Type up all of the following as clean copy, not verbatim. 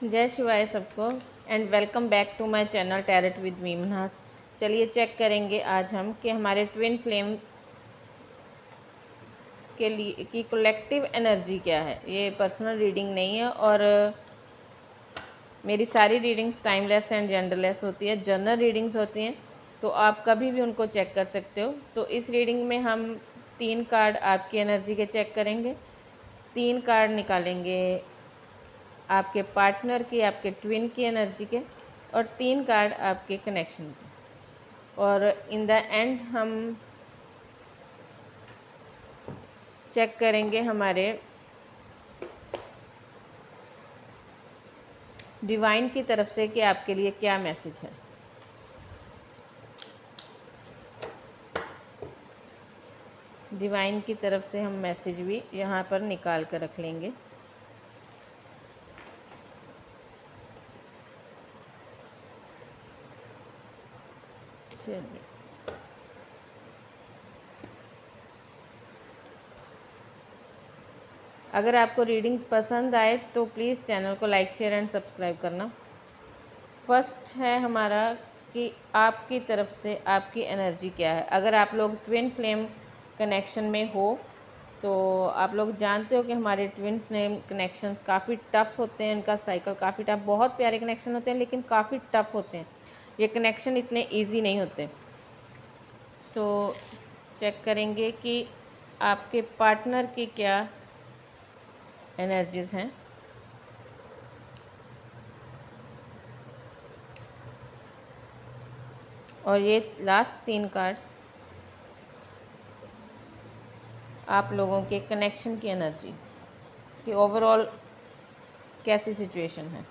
जय शिवाय सबको and welcome back to my channel tarot with me Manhas. चलिए चेक करेंगे आज हम कि हमारे ट्विन फ्लेम के लिए की कलेक्टिव एनर्जी क्या है। ये पर्सनल रीडिंग नहीं है और मेरी सारी रीडिंग्स टाइमलेस एंड जेंडरलेस होती है, जनरल रीडिंग्स होती हैं, तो आप कभी भी उनको चेक कर सकते हो। तो इस रीडिंग में हम 3 कार्ड आपकी एनर्जी के चेक करेंगे, 3 कार्ड निकालेंगे आपके पार्टनर की, आपके ट्विन की एनर्जी के, और 3 कार्ड आपके कनेक्शन के। और इन द एंड हम चेक करेंगे हमारे डिवाइन की तरफ से कि आपके लिए क्या मैसेज है। डिवाइन की तरफ से हम मैसेज भी यहाँ पर निकाल कर रख लेंगे। चलिए, अगर आपको रीडिंग्स पसंद आए तो प्लीज़ चैनल को लाइक शेयर एंड सब्सक्राइब करना। फर्स्ट है हमारा कि आपकी तरफ से आपकी एनर्जी क्या है। अगर आप लोग ट्विन फ्लेम कनेक्शन में हो तो आप लोग जानते हो कि हमारे ट्विन फ्लेम कनेक्शंस काफ़ी टफ़ होते हैं, इनका साइकिल काफ़ी टफ, बहुत प्यारे कनेक्शन होते हैं लेकिन काफ़ी टफ़ होते हैं। ये कनेक्शन इतने इजी नहीं होते। तो चेक करेंगे कि आपके पार्टनर की क्या एनर्जीज़ हैं। और ये लास्ट 3 कार्ड आप लोगों के कनेक्शन की एनर्जी कि ओवरऑल कैसी सिचुएशन है।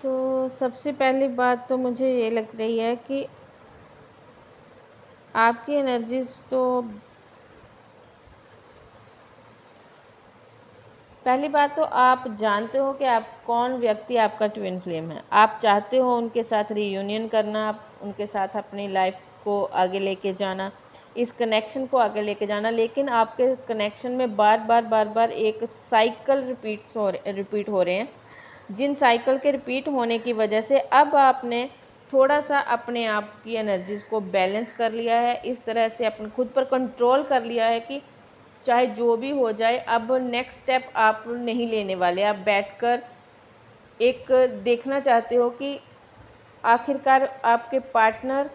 तो सबसे पहली बात तो मुझे ये लग रही है कि आपकी एनर्जीज़ तो पहली बात तो आप जानते हो कि आप कौन व्यक्ति आपका ट्विन फ्लेम है। आप चाहते हो उनके साथ रीयूनियन करना, आप उनके साथ अपनी लाइफ को आगे लेके जाना, इस कनेक्शन को आगे लेके जाना, लेकिन आपके कनेक्शन में बार बार एक साइकिल रिपीट हो रहे हैं, जिन साइकिल के रिपीट होने की वजह से अब आपने थोड़ा सा अपने आप की एनर्जीज़ को बैलेंस कर लिया है, इस तरह से अपने खुद पर कंट्रोल कर लिया है कि चाहे जो भी हो जाए अब नेक्स्ट स्टेप आप नहीं लेने वाले। आप बैठकर एक देखना चाहते हो कि आखिरकार आपके पार्टनर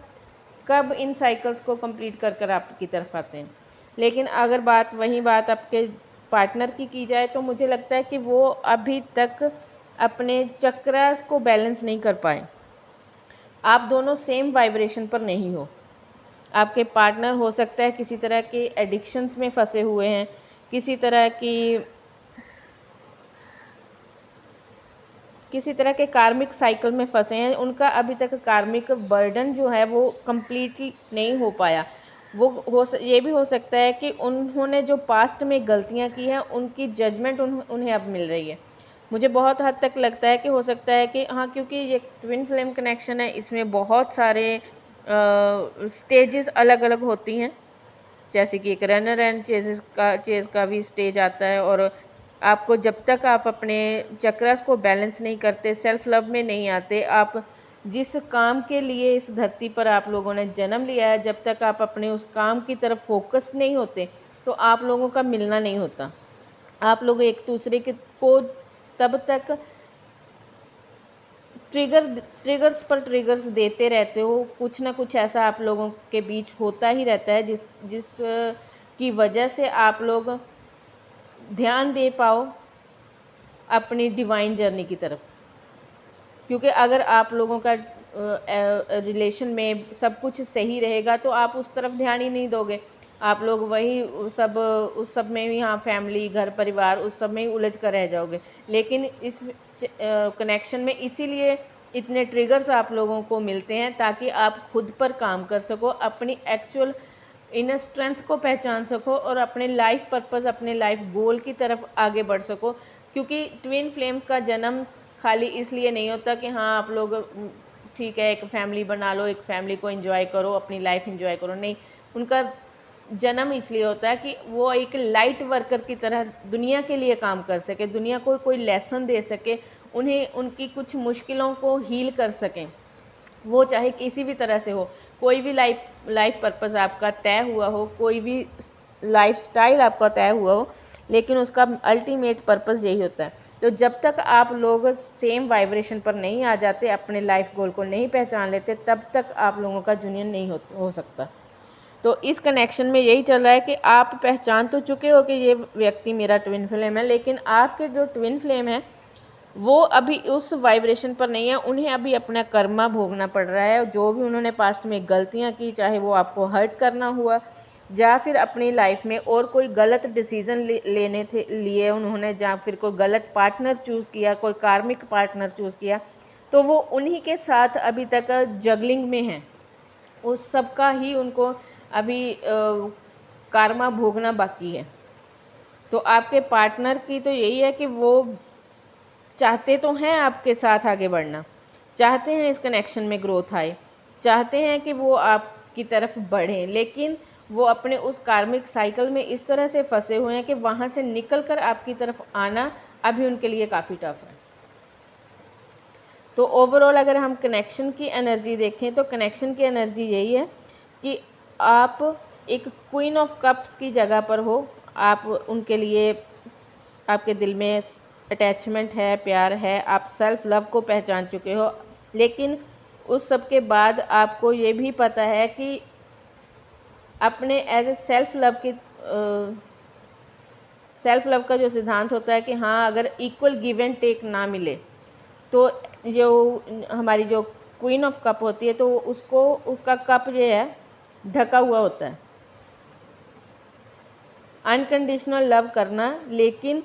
कब इन साइकिल्स को कंप्लीट कर कर आपकी तरफ आते हैं। लेकिन अगर वही बात आपके पार्टनर की जाए तो मुझे लगता है कि वो अभी तक अपने चक्रास को बैलेंस नहीं कर पाए। आप दोनों सेम वाइब्रेशन पर नहीं हो। आपके पार्टनर हो सकता है किसी तरह के एडिक्शंस में फंसे हुए हैं, किसी तरह के कार्मिक साइकिल में फंसे हैं। उनका अभी तक कार्मिक बर्डन जो है वो कम्प्लीटली नहीं हो पाया। ये भी हो सकता है कि उन्होंने जो पास्ट में गलतियां की हैं उनकी जजमेंट उन्हें अब मिल रही है। मुझे बहुत हद तक लगता है कि हो सकता है कि हाँ, क्योंकि ये ट्विन फ्लेम कनेक्शन है, इसमें बहुत सारे स्टेजेस अलग अलग होती हैं, जैसे कि एक रनर एंड चेज का भी स्टेज आता है। और आपको जब तक आप अपने चक्रस को बैलेंस नहीं करते, सेल्फ लव में नहीं आते, आप जिस काम के लिए इस धरती पर आप लोगों ने जन्म लिया है, जब तक आप अपने उस काम की तरफ फोकस नहीं होते तो आप लोगों का मिलना नहीं होता। आप लोग एक दूसरे को तब तक ट्रिगर्स पर ट्रिगर्स देते रहते हो। कुछ ना कुछ ऐसा आप लोगों के बीच होता ही रहता है जिस की वजह से आप लोग ध्यान दे पाओ अपनी डिवाइन जर्नी की तरफ। क्योंकि अगर आप लोगों का रिलेशन में सब कुछ सही रहेगा तो आप उस तरफ ध्यान ही नहीं दोगे। आप लोग वही उस सब में ही, हाँ, फैमिली, घर परिवार, उस सब में ही उलझ कर रह जाओगे। लेकिन इस कनेक्शन में इसीलिए इतने ट्रिगर्स आप लोगों को मिलते हैं ताकि आप खुद पर काम कर सको, अपनी एक्चुअल इनर स्ट्रेंथ को पहचान सको और अपने लाइफ पर्पस, अपने लाइफ गोल की तरफ आगे बढ़ सको। क्योंकि ट्विन फ्लेम्स का जन्म खाली इसलिए नहीं होता कि हाँ आप लोग ठीक है एक फैमिली बना लो, एक फैमिली को एंजॉय करो, अपनी लाइफ एंजॉय करो, नहीं, उनका जन्म इसलिए होता है कि वो एक लाइट वर्कर की तरह दुनिया के लिए काम कर सके, दुनिया को कोई लेसन दे सके, उन्हें उनकी कुछ मुश्किलों को हील कर सकें, वो चाहे किसी भी तरह से हो। कोई भी लाइफ पर्पस आपका तय हुआ हो, कोई भी लाइफ स्टाइल आपका तय हुआ हो, लेकिन उसका अल्टीमेट पर्पस यही होता है। तो जब तक आप लोग सेम वाइब्रेशन पर नहीं आ जाते, अपने लाइफ गोल को नहीं पहचान लेते, तब तक आप लोगों का यूनियन नहीं हो सकता। तो इस कनेक्शन में यही चल रहा है कि आप पहचान तो चुके हो कि ये व्यक्ति मेरा ट्विन फ्लेम है, लेकिन आपके जो ट्विन फ्लेम है वो अभी उस वाइब्रेशन पर नहीं है, उन्हें अभी अपना कर्मा भोगना पड़ रहा है। जो भी उन्होंने पास्ट में गलतियां की, चाहे वो आपको हर्ट करना हुआ या फिर अपनी लाइफ में और कोई गलत डिसीज़न लिए उन्होंने, या फिर कोई गलत पार्टनर चूज़ किया, कोई कार्मिक पार्टनर चूज़ किया, तो वो उन्हीं के साथ अभी तक जगलिंग में हैं। उस सब का ही उनको अभी कर्मा भोगना बाकी है। तो आपके पार्टनर की तो यही है कि वो चाहते तो हैं आपके साथ आगे बढ़ना, चाहते हैं इस कनेक्शन में ग्रोथ आए, चाहते हैं कि वो आपकी तरफ बढ़ें, लेकिन वो अपने उस कार्मिक साइकिल में इस तरह से फंसे हुए हैं कि वहाँ से निकल कर आपकी तरफ आना अभी उनके लिए काफ़ी टफ है। तो ओवरऑल अगर हम कनेक्शन की एनर्जी देखें तो कनेक्शन की एनर्जी यही है कि आप एक क्वीन ऑफ कप्स की जगह पर हो, आप उनके लिए, आपके दिल में अटैचमेंट है, प्यार है, आप सेल्फ लव को पहचान चुके हो, लेकिन उस सब के बाद आपको ये भी पता है कि अपने एज ए सेल्फ लव का जो सिद्धांत होता है कि हाँ अगर इक्वल गिव एंड टेक ना मिले तो जो हमारी जो क्वीन ऑफ कप होती है तो उसको, उसका कप जो है ढका हुआ होता है। अनकंडीशनल लव करना, लेकिन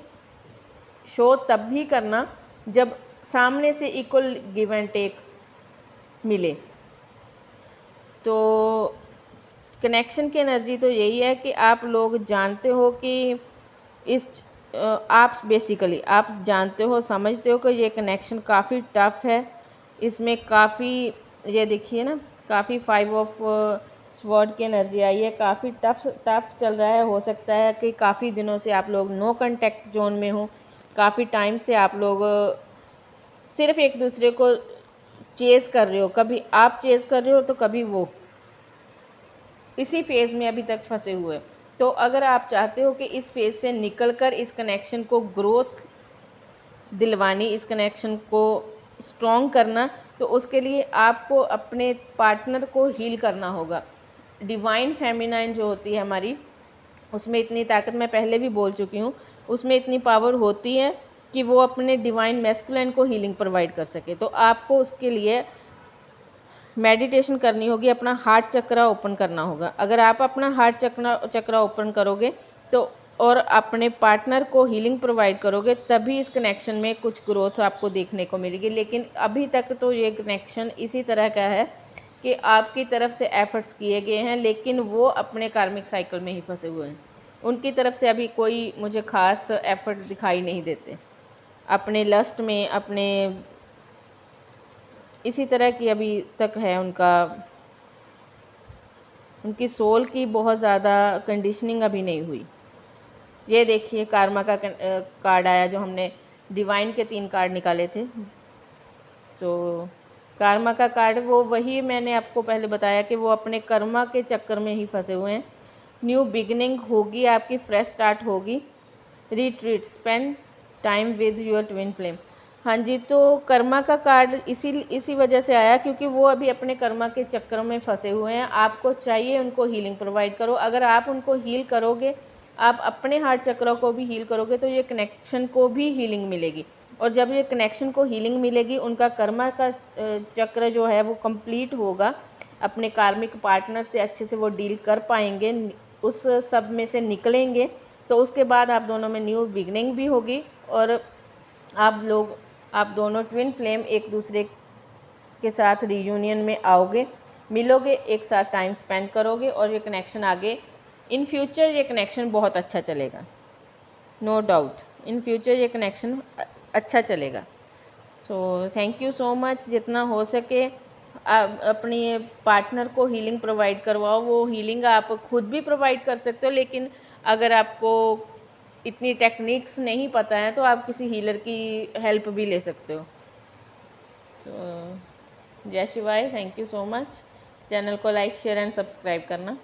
शो तब भी करना जब सामने से इक्वल गिव एंड टेक मिले। तो कनेक्शन की एनर्जी तो यही है कि आप लोग जानते हो कि आप बेसिकली आप जानते हो, समझते हो कि ये कनेक्शन काफ़ी टफ़ है, इसमें काफ़ी, ये देखिए ना, काफ़ी 5 ऑफ स्वॉर्ड की एनर्जी आई है, काफ़ी टफ चल रहा है। हो सकता है कि काफ़ी दिनों से आप लोग नो कांटेक्ट जोन में हो, काफ़ी टाइम से आप लोग सिर्फ एक दूसरे को चेज़ कर रहे हो, कभी आप चेज़ कर रहे हो तो कभी वो, इसी फेज़ में अभी तक फंसे हुए। तो अगर आप चाहते हो कि इस फेज़ से निकलकर इस कनेक्शन को ग्रोथ दिलवानी, इस कनेक्शन को स्ट्रॉन्ग करना, तो उसके लिए आपको अपने पार्टनर को हील करना होगा। डिवाइन फेमिनाइन जो होती है हमारी, उसमें इतनी ताकत, मैं पहले भी बोल चुकी हूँ, उसमें इतनी पावर होती है कि वो अपने डिवाइन मैस्कुलिन को हीलिंग प्रोवाइड कर सके। तो आपको उसके लिए मेडिटेशन करनी होगी, अपना हार्ट चक्रा ओपन करना होगा। अगर आप अपना हार्ट चक्रा ओपन करोगे तो और अपने पार्टनर को हीलिंग प्रोवाइड करोगे, तभी इस कनेक्शन में कुछ ग्रोथ आपको देखने को मिलेगी। लेकिन अभी तक तो ये कनेक्शन इसी तरह का है कि आपकी तरफ से एफ़र्ट्स किए गए हैं, लेकिन वो अपने कार्मिक साइकिल में ही फंसे हुए हैं। उनकी तरफ से अभी कोई मुझे ख़ास एफ़र्ट दिखाई नहीं देते, अपने लस्ट में, अपने इसी तरह की अभी तक है उनकी सोल की बहुत ज़्यादा कंडीशनिंग अभी नहीं हुई। ये देखिए कार्मा का कार्ड आया, जो हमने डिवाइन के 3 कार्ड निकाले थे। तो कार्मा का कार्ड वो वही मैंने आपको पहले बताया कि वो अपने कर्मा के चक्कर में ही फंसे हुए हैं। न्यू बिगिनिंग होगी आपकी, फ्रेश स्टार्ट होगी। Retreat, spend time with your twin flame. हाँ जी, तो कर्मा का कार्ड इसी वजह से आया क्योंकि वो अभी अपने कर्मा के चक्कर में फंसे हुए हैं। आपको चाहिए उनको हीलिंग प्रोवाइड करो। अगर आप उनको हील करोगे, आप अपने हार्ट चक्र को भी हील करोगे, तो ये कनेक्शन को भी हीलिंग मिलेगी। और जब ये कनेक्शन को हीलिंग मिलेगी, उनका कर्मा का चक्र जो है वो कंप्लीट होगा, अपने कार्मिक पार्टनर से अच्छे से वो डील कर पाएंगे, उस सब में से निकलेंगे। तो उसके बाद आप दोनों में न्यू बिगनिंग भी होगी और आप दोनों ट्विन फ्लेम एक दूसरे के साथ रीयूनियन में आओगे। मिलोगे, एक साथ टाइम स्पेंड करोगे और ये कनेक्शन आगे इन फ्यूचर ये कनेक्शन बहुत अच्छा चलेगा, नो डाउट इन फ्यूचर ये कनेक्शन अच्छा चलेगा। So thank you so much. जितना हो सके आप अपनी पार्टनर को हीलिंग प्रोवाइड करवाओ। वो हीलिंग आप खुद भी प्रोवाइड कर सकते हो, लेकिन अगर आपको इतनी टेक्निक्स नहीं पता है तो आप किसी हीलर की हेल्प भी ले सकते हो। तो जय शिवाय, thank you so much. Channel को लाइक शेयर एंड सब्सक्राइब करना।